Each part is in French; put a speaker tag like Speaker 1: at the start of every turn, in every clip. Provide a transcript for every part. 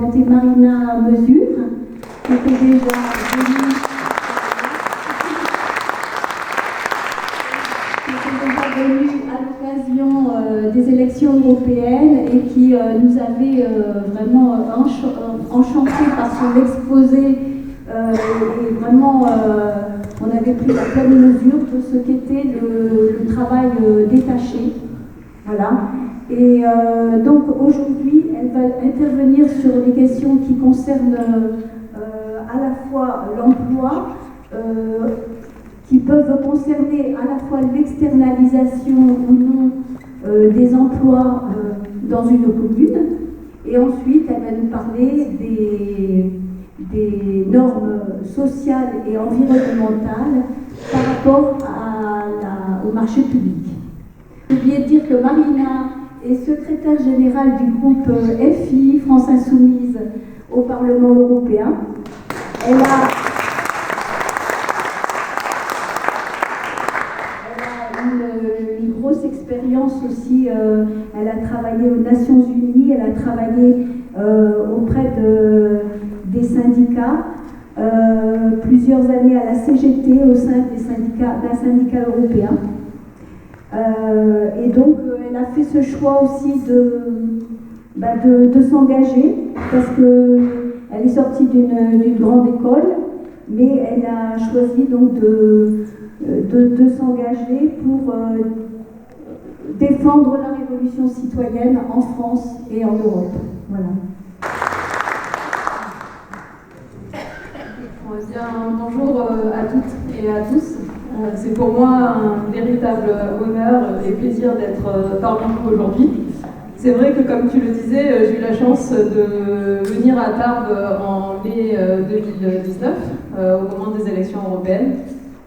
Speaker 1: présenter Marina Mesure, qui était déjà venue à l'occasion des élections européennes et qui nous avait vraiment enchantés par son exposé. Et vraiment, on avait pris la pleine mesure de ce qu'était le travail détaché. Voilà. Et donc aujourd'hui, elle va intervenir sur les questions qui concernent à la fois l'emploi, qui peuvent concerner à la fois l'externalisation ou non des emplois dans une commune. Et ensuite, elle va nous parler des normes sociales et environnementales par rapport au marché public. J'ai oublié de dire que Marina est secrétaire générale du groupe FI, France Insoumise, au Parlement européen. Elle a une grosse expérience aussi. Elle a travaillé aux Nations Unies, elle a travaillé auprès des syndicats, plusieurs années à la CGT au sein d'un syndicat européen. Et donc elle a fait ce choix aussi de s'engager, parce qu'elle est sortie d'une grande école, mais elle a choisi donc de s'engager pour défendre la révolution citoyenne en France et en Europe. Voilà.
Speaker 2: Bonjour à toutes et à tous. C'est pour moi un véritable honneur et plaisir d'être parmi vous aujourd'hui. C'est vrai que, comme tu le disais, j'ai eu la chance de venir à Tarbes en mai 2019, au moment des élections européennes.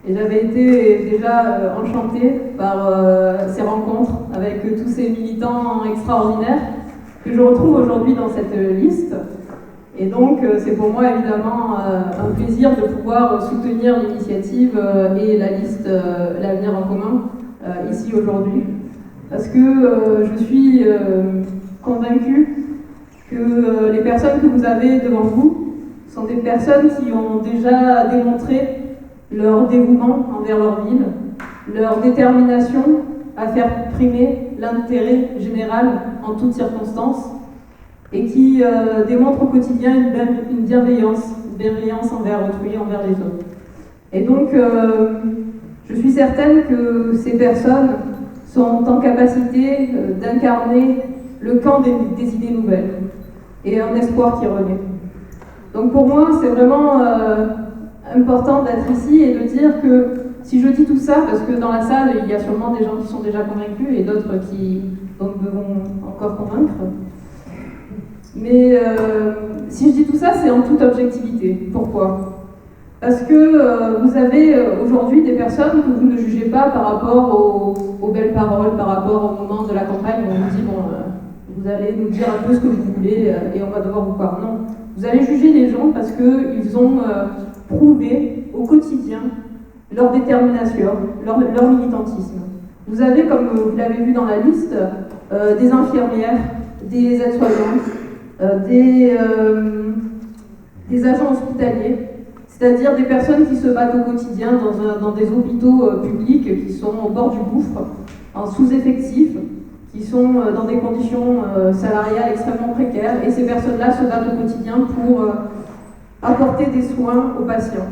Speaker 2: Et j'avais été déjà enchantée par ces rencontres avec tous ces militants extraordinaires que je retrouve aujourd'hui dans cette liste. Et donc, c'est pour moi évidemment un plaisir de pouvoir soutenir l'initiative et la liste L'Avenir en commun ici aujourd'hui. Parce que je suis convaincue que les personnes que vous avez devant vous sont des personnes qui ont déjà démontré leur dévouement envers leur ville, leur détermination à faire primer l'intérêt général en toutes circonstances, et qui démontrent au quotidien une bienveillance envers autrui, envers les autres. Et donc, je suis certaine que ces personnes sont en capacité d'incarner le camp des idées nouvelles et un espoir qui renaît. Donc pour moi, c'est vraiment important d'être ici et de dire que si je dis tout ça, parce que dans la salle, il y a sûrement des gens qui sont déjà convaincus et d'autres qui donc devront encore convaincre. Mais si je dis tout ça, c'est en toute objectivité. Pourquoi ? Parce que vous avez aujourd'hui des personnes que vous ne jugez pas par rapport aux belles paroles, par rapport au moment de la campagne où on vous dit bon, vous allez nous dire un peu ce que vous voulez et on va devoir vous croire. Non, vous allez juger les gens parce qu'ils ont prouvé au quotidien leur détermination, leur militantisme. Vous avez, comme vous l'avez vu dans la liste, des infirmières, des aides-soignantes, des agents hospitaliers, c'est-à-dire des personnes qui se battent au quotidien dans des hôpitaux publics qui sont au bord du gouffre, en sous-effectif, qui sont dans des conditions salariales extrêmement précaires, et ces personnes-là se battent au quotidien pour apporter des soins aux patients.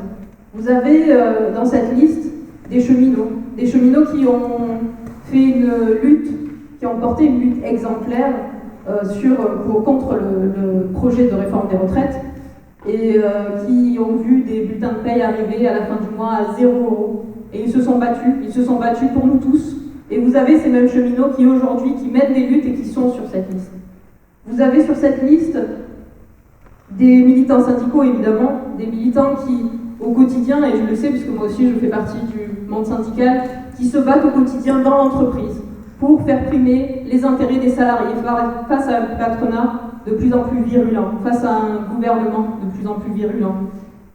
Speaker 2: Vous avez dans cette liste des cheminots qui ont fait une lutte, qui ont porté une lutte exemplaire contre le projet de réforme des retraites, et qui ont vu des bulletins de paye arriver à la fin du mois à 0 €. Et ils se sont battus pour nous tous. Et vous avez ces mêmes cheminots qui aujourd'hui, qui mènent des luttes et qui sont sur cette liste. Vous avez sur cette liste des militants syndicaux, évidemment, des militants qui, au quotidien, et je le sais puisque moi aussi je fais partie du monde syndical, qui se battent au quotidien dans l'entreprise pour faire primer les intérêts des salariés face à un patronat de plus en plus virulent, face à un gouvernement de plus en plus virulent.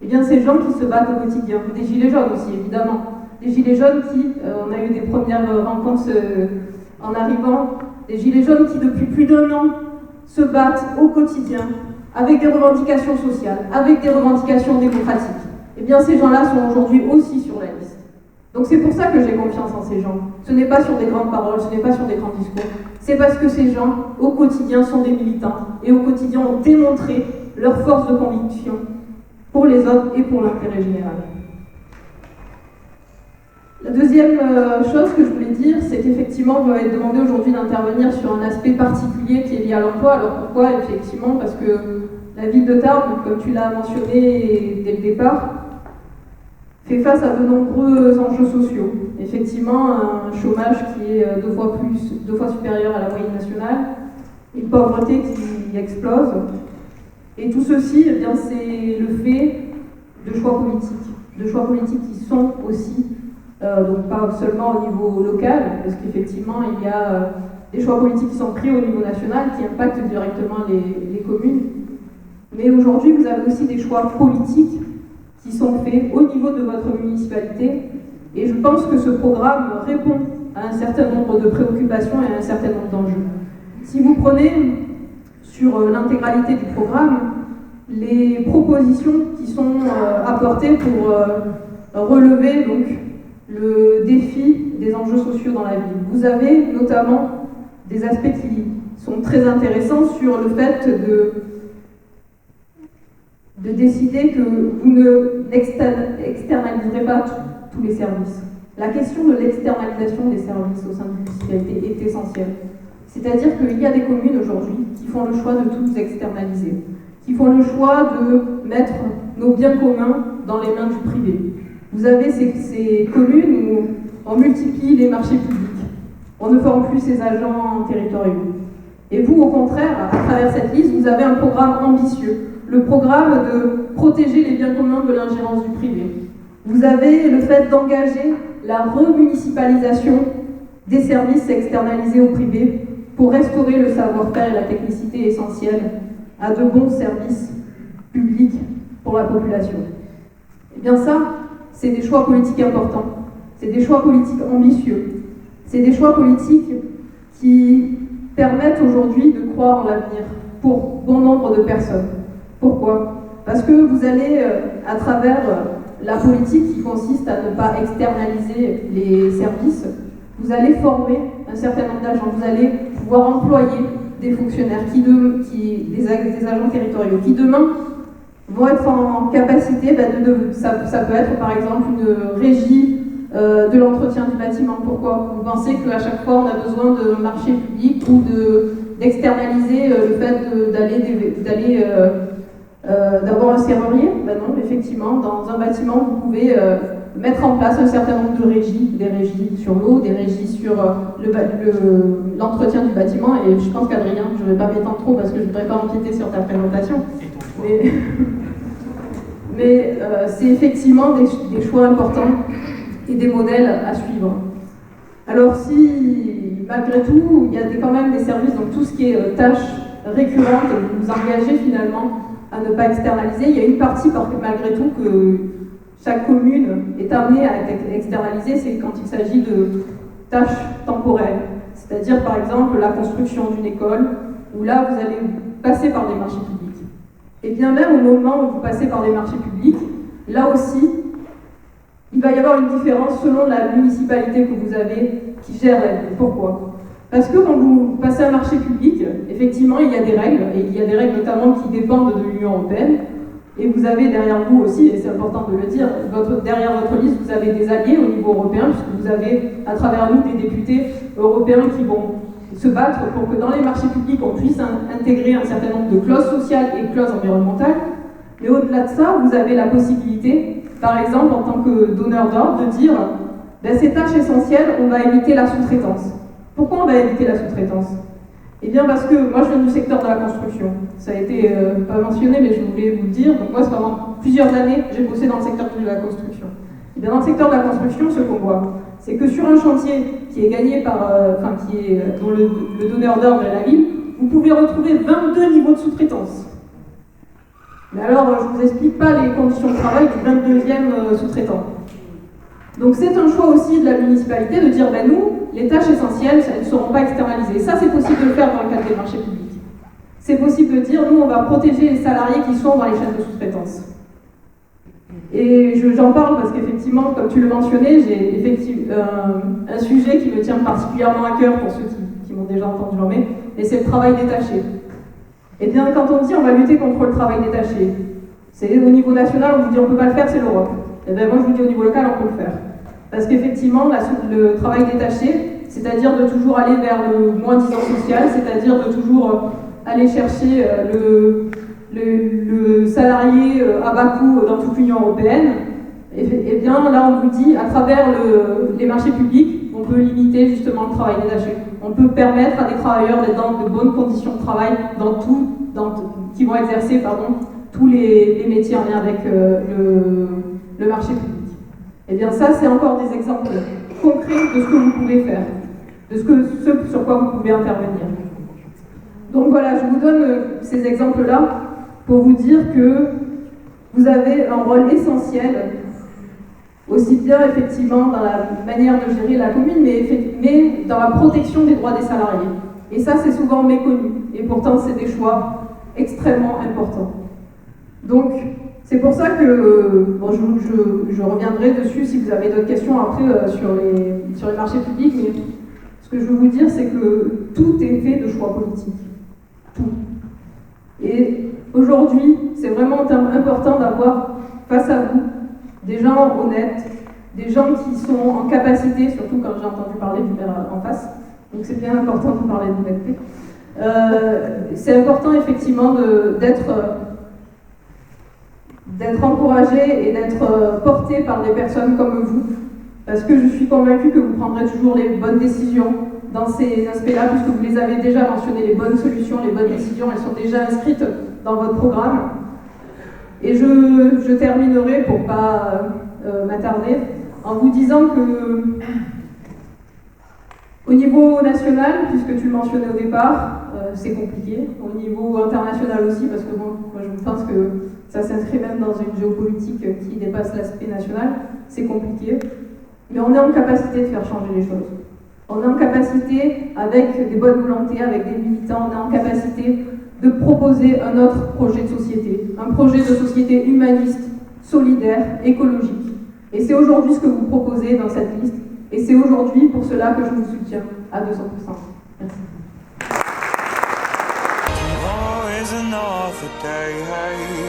Speaker 2: Eh bien, ces gens qui se battent au quotidien, des gilets jaunes aussi, évidemment, des gilets jaunes qui, on a eu des premières rencontres en arrivant, des gilets jaunes qui, depuis plus d'1 an, se battent au quotidien avec des revendications sociales, avec des revendications démocratiques, eh bien ces gens-là sont aujourd'hui aussi sur la liste. Donc c'est pour ça que j'ai confiance en ces gens. Ce n'est pas sur des grandes paroles, ce n'est pas sur des grands discours. C'est parce que ces gens, au quotidien, sont des militants et au quotidien ont démontré leur force de conviction pour les autres et pour l'intérêt général. La deuxième chose que je voulais dire, c'est qu'effectivement, vous m'avez demandé aujourd'hui d'intervenir sur un aspect particulier qui est lié à l'emploi. Alors pourquoi? Effectivement, parce que la ville de Tarbes, comme tu l'as mentionné dès le départ, fait face à de nombreux enjeux sociaux. Effectivement, un chômage qui est deux fois supérieur à la moyenne nationale, une pauvreté qui explose. Et tout ceci, eh bien, c'est le fait de choix politiques qui sont aussi, donc pas seulement au niveau local, parce qu'effectivement, il y a des choix politiques qui sont pris au niveau national, qui impactent directement les communes. Mais aujourd'hui, vous avez aussi des choix politiques qui sont faits au niveau de votre municipalité. Et je pense que ce programme répond à un certain nombre de préoccupations et à un certain nombre d'enjeux. Si vous prenez sur l'intégralité du programme les propositions qui sont apportées pour relever donc, le défi des enjeux sociaux dans la ville. Vous avez notamment des aspects qui sont très intéressants sur le fait de décider que vous n'externaliserez pas tous les services. La question de l'externalisation des services au sein de la municipalité est essentielle. C'est-à-dire qu'il y a des communes aujourd'hui qui font le choix de tout externaliser, qui font le choix de mettre nos biens communs dans les mains du privé. Vous avez ces communes où on multiplie les marchés publics, on ne forme plus ces agents territoriaux. Et vous, au contraire, à travers cette liste, vous avez un programme ambitieux, le programme de protéger les biens communs de l'ingérence du privé. Vous avez le fait d'engager la remunicipalisation des services externalisés au privé pour restaurer le savoir-faire et la technicité essentielle à de bons services publics pour la population. Eh bien ça, c'est des choix politiques importants, c'est des choix politiques ambitieux, c'est des choix politiques qui permettent aujourd'hui de croire en l'avenir pour bon nombre de personnes. Pourquoi? Parce que vous allez, à travers la politique qui consiste à ne pas externaliser les services, vous allez former un certain nombre d'agents, vous allez pouvoir employer des fonctionnaires, des agents territoriaux, qui demain vont être en capacité, ça peut être par exemple une régie de l'entretien du bâtiment. Pourquoi? Vous pensez qu'à chaque fois on a besoin de marchés publics ou d'externaliser le fait d'avoir un serrurier? Ben non, effectivement, dans un bâtiment, vous pouvez mettre en place un certain nombre de régies, des régies sur l'eau, des régies sur l'entretien du bâtiment, et je pense qu'Adrien, je ne vais pas m'étendre trop parce que je ne voudrais pas empiéter sur ta présentation. Mais c'est effectivement des choix importants et des modèles à suivre. Alors si, malgré tout, il y a quand même des services, donc tout ce qui est tâches récurrentes, vous vous engagez finalement à ne pas externaliser, il y a une partie malgré tout que chaque commune est amenée à externaliser, c'est quand il s'agit de tâches temporaires. C'est-à-dire par exemple la construction d'une école, où là vous allez passer par des marchés publics. Et bien même au moment où vous passez par des marchés publics, là aussi, il va y avoir une différence selon la municipalité que vous avez qui gère la ville. Pourquoi? Parce que quand vous passez un marché public, effectivement, il y a des règles, et il y a des règles notamment qui dépendent de l'Union européenne, et vous avez derrière vous aussi, et c'est important de le dire, derrière votre liste, vous avez des alliés au niveau européen, puisque vous avez à travers nous des députés européens qui vont se battre pour que dans les marchés publics, on puisse intégrer un certain nombre de clauses sociales et clauses environnementales. Mais au-delà de ça, vous avez la possibilité, par exemple, en tant que donneur d'ordre, de dire ces tâches essentielles, on va éviter la sous-traitance. Pourquoi on va éviter la sous-traitance? Eh bien parce que moi je viens du secteur de la construction. Ça a été pas mentionné, mais je voulais vous le dire. Donc moi, pendant plusieurs années, j'ai bossé dans le secteur de la construction. Et bien dans le secteur de la construction, ce qu'on voit, c'est que sur un chantier qui est gagné par, dont le donneur d'ordre est la ville, vous pouvez retrouver 22 niveaux de sous-traitance. Mais alors, je ne vous explique pas les conditions de travail du 22e sous-traitant. Donc c'est un choix aussi de la municipalité de dire, nous, les tâches essentielles, elles ne seront pas externalisées. Ça, c'est possible de le faire dans le cadre des marchés publics. c'est possible de dire, nous, on va protéger les salariés qui sont dans les chaînes de sous-traitance. Et j'en parle parce qu'effectivement, comme tu le mentionnais, j'ai effectivement un sujet qui me tient particulièrement à cœur pour ceux qui m'ont déjà entendu en mai, et c'est le travail détaché. Et bien, quand on dit on va lutter contre le travail détaché, c'est au niveau national, on vous dit on ne peut pas le faire, c'est l'Europe. Et bien moi je vous dis au niveau local, on peut le faire. Parce qu'effectivement, le travail détaché, c'est-à-dire de toujours aller vers le moins disant social, c'est-à-dire de toujours aller chercher le salarié à bas coût dans toute l'Union européenne, et bien là on vous dit, à travers les marchés publics, on peut limiter justement le travail détaché. On peut permettre à des travailleurs d'être dans de bonnes conditions de travail qui vont exercer tous les métiers en lien avec le marché public. Et bien ça, c'est encore des exemples concrets de ce que vous pouvez faire, de ce sur quoi vous pouvez intervenir. Donc voilà, je vous donne ces exemples-là pour vous dire que vous avez un rôle essentiel, aussi bien effectivement dans la manière de gérer la commune, mais dans la protection des droits des salariés. Et ça, c'est souvent méconnu, et pourtant c'est des choix extrêmement importants. Donc, c'est pour ça que je reviendrai dessus si vous avez d'autres questions après sur les marchés publics, mais ce que je veux vous dire, c'est que tout est fait de choix politiques. Tout. Et aujourd'hui, c'est vraiment important d'avoir face à vous des gens honnêtes, des gens qui sont en capacité, surtout quand j'ai entendu parler du maire en face, donc c'est bien important de parler d'honnêteté. C'est important effectivement d'être encouragé et d'être porté par des personnes comme vous, parce que je suis convaincue que vous prendrez toujours les bonnes décisions dans ces aspects-là, puisque vous les avez déjà mentionnés, les bonnes solutions, les bonnes décisions, elles sont déjà inscrites dans votre programme. Et je terminerai, pour ne pas m'attarder, en vous disant que au niveau national, puisque tu le mentionnais au départ, c'est compliqué. Au niveau international aussi, parce que moi je pense que ça s'inscrit même dans une géopolitique qui dépasse l'aspect national, c'est compliqué. Mais on est en capacité de faire changer les choses. On est en capacité, avec des bonnes volontés, avec des militants, on est en capacité de proposer un autre projet de société, un projet de société humaniste, solidaire, écologique. Et c'est aujourd'hui ce que vous proposez dans cette liste, et c'est aujourd'hui pour cela que je vous soutiens à 200%. Merci.